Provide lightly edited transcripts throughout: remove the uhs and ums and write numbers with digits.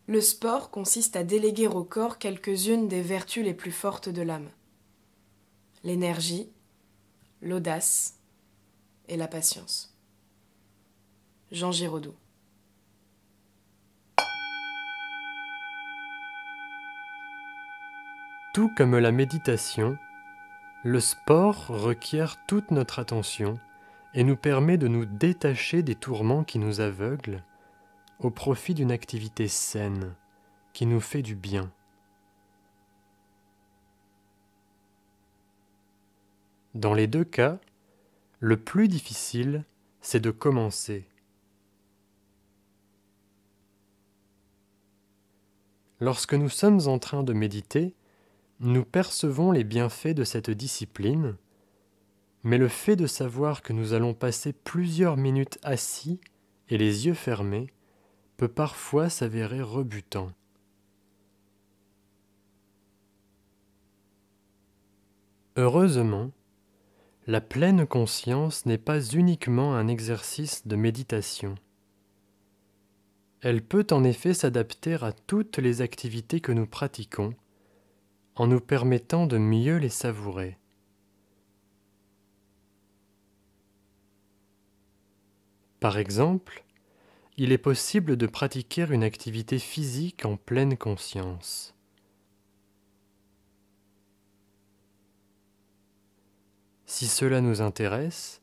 Le sport consiste à déléguer au corps quelques-unes des vertus les plus fortes de l'âme. L'énergie, l'audace et la patience. Jean Giraudoux. Tout comme la méditation, le sport requiert toute notre attention et nous permet de nous détacher des tourments qui nous aveuglent au profit d'une activité saine qui nous fait du bien. Dans les deux cas, le plus difficile, c'est de commencer. Lorsque nous sommes en train de méditer, nous percevons les bienfaits de cette discipline, mais le fait de savoir que nous allons passer plusieurs minutes assis et les yeux fermés peut parfois s'avérer rebutant. Heureusement, la pleine conscience n'est pas uniquement un exercice de méditation. Elle peut en effet s'adapter à toutes les activités que nous pratiquons, en nous permettant de mieux les savourer. Par exemple, il est possible de pratiquer une activité physique en pleine conscience. Si cela nous intéresse,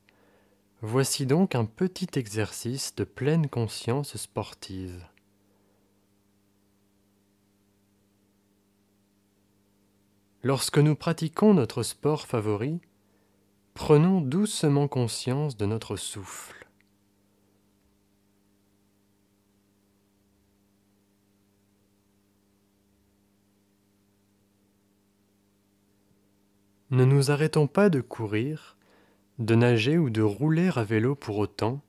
voici donc un petit exercice de pleine conscience sportive. Lorsque nous pratiquons notre sport favori, prenons doucement conscience de notre souffle. Ne nous arrêtons pas de courir, de nager ou de rouler à vélo pour autant,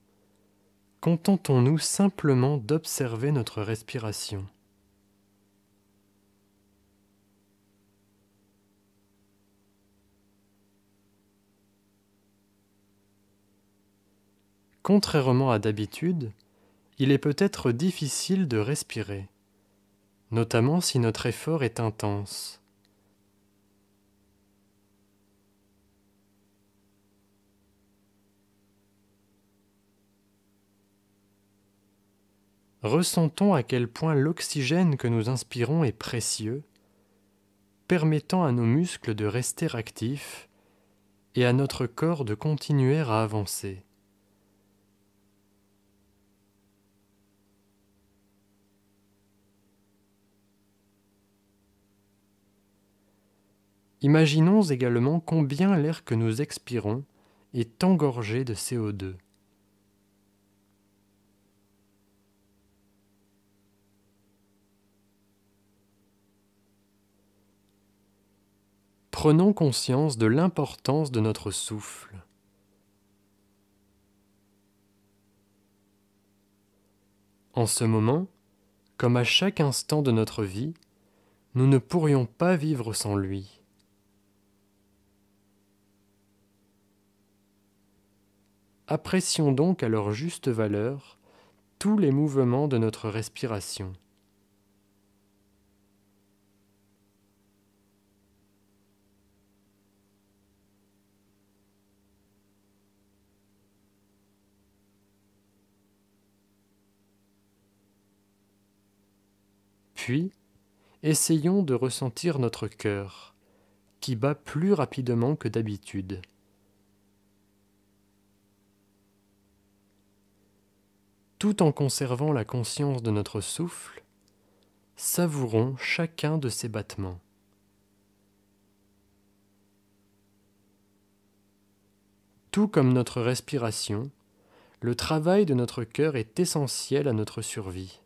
contentons-nous simplement d'observer notre respiration. Contrairement à d'habitude, il est peut-être difficile de respirer, notamment si notre effort est intense. Ressentons à quel point l'oxygène que nous inspirons est précieux, permettant à nos muscles de rester actifs et à notre corps de continuer à avancer. Imaginons également combien l'air que nous expirons est engorgé de CO2. Prenons conscience de l'importance de notre souffle. En ce moment, comme à chaque instant de notre vie, nous ne pourrions pas vivre sans lui. Apprécions donc à leur juste valeur tous les mouvements de notre respiration. Puis, essayons de ressentir notre cœur, qui bat plus rapidement que d'habitude. Tout en conservant la conscience de notre souffle, savourons chacun de ces battements. Tout comme notre respiration, le travail de notre cœur est essentiel à notre survie.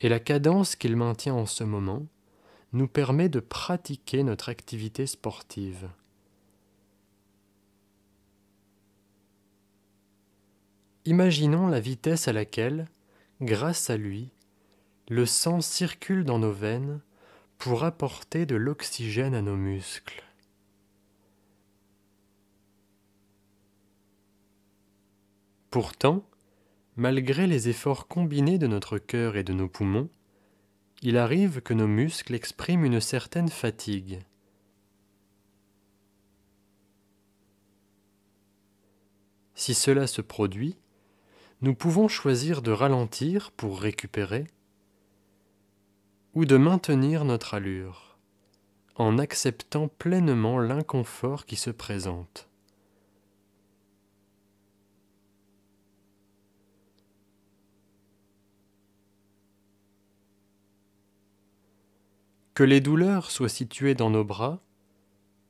Et la cadence qu'il maintient en ce moment nous permet de pratiquer notre activité sportive. Imaginons la vitesse à laquelle, grâce à lui, le sang circule dans nos veines pour apporter de l'oxygène à nos muscles. Pourtant, Malgré les efforts combinés de notre cœur et de nos poumons, il arrive que nos muscles expriment une certaine fatigue. Si cela se produit, nous pouvons choisir de ralentir pour récupérer ou de maintenir notre allure, en acceptant pleinement l'inconfort qui se présente. Que les douleurs soient situées dans nos bras,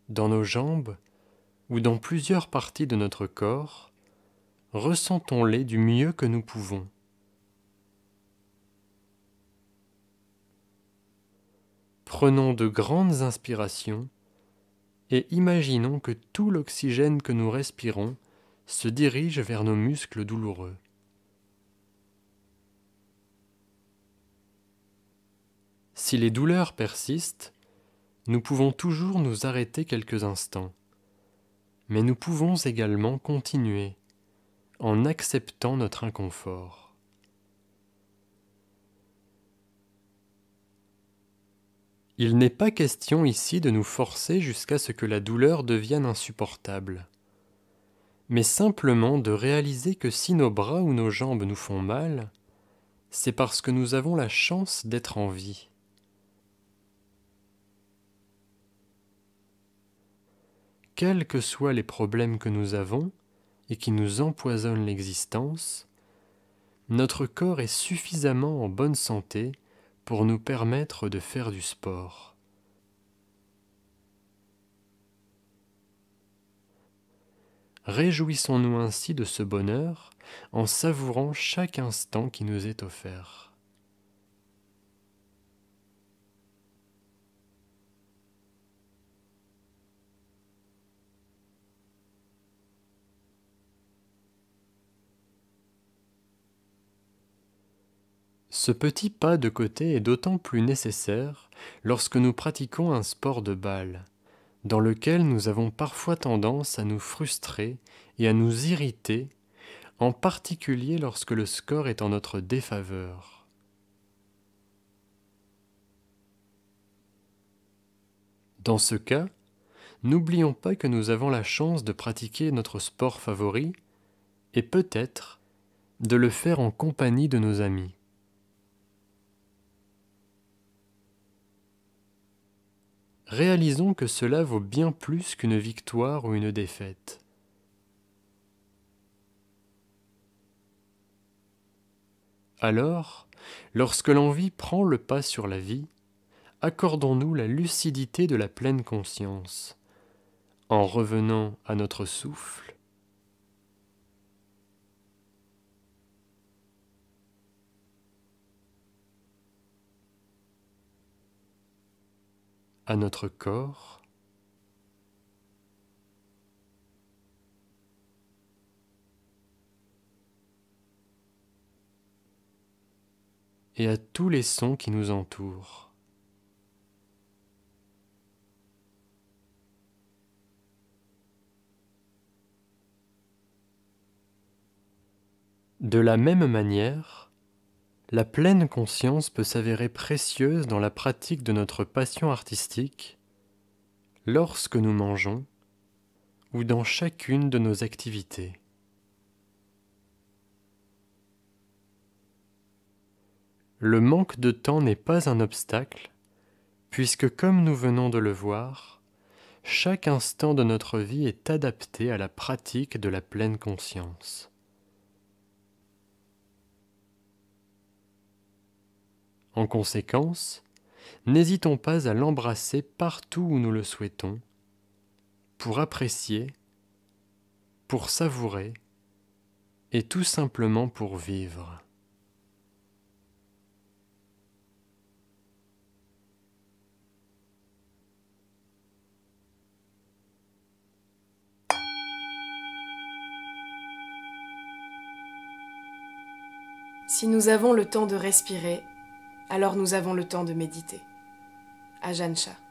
dans nos jambes ou dans plusieurs parties de notre corps, ressentons-les du mieux que nous pouvons. Prenons de grandes inspirations et imaginons que tout l'oxygène que nous respirons se dirige vers nos muscles douloureux. Si les douleurs persistent, nous pouvons toujours nous arrêter quelques instants, mais nous pouvons également continuer en acceptant notre inconfort. Il n'est pas question ici de nous forcer jusqu'à ce que la douleur devienne insupportable, mais simplement de réaliser que si nos bras ou nos jambes nous font mal, c'est parce que nous avons la chance d'être en vie. Quels que soient les problèmes que nous avons et qui nous empoisonnent l'existence, notre corps est suffisamment en bonne santé pour nous permettre de faire du sport. Réjouissons-nous ainsi de ce bonheur en savourant chaque instant qui nous est offert. Ce petit pas de côté est d'autant plus nécessaire lorsque nous pratiquons un sport de balle, dans lequel nous avons parfois tendance à nous frustrer et à nous irriter, en particulier lorsque le score est en notre défaveur. Dans ce cas, n'oublions pas que nous avons la chance de pratiquer notre sport favori et peut-être de le faire en compagnie de nos amis. Réalisons que cela vaut bien plus qu'une victoire ou une défaite. Alors, lorsque l'envie prend le pas sur la vie, accordons-nous la lucidité de la pleine conscience, en revenant à notre souffle, à notre corps, et à tous les sons qui nous entourent. De la même manière, la pleine conscience peut s'avérer précieuse dans la pratique de notre passion artistique, lorsque nous mangeons, ou dans chacune de nos activités. Le manque de temps n'est pas un obstacle, puisque comme nous venons de le voir, chaque instant de notre vie est adapté à la pratique de la pleine conscience. En conséquence, n'hésitons pas à l'embrasser partout où nous le souhaitons, pour apprécier, pour savourer et tout simplement pour vivre. Si nous avons le temps de respirer, alors nous avons le temps de méditer. Ajahn Chah.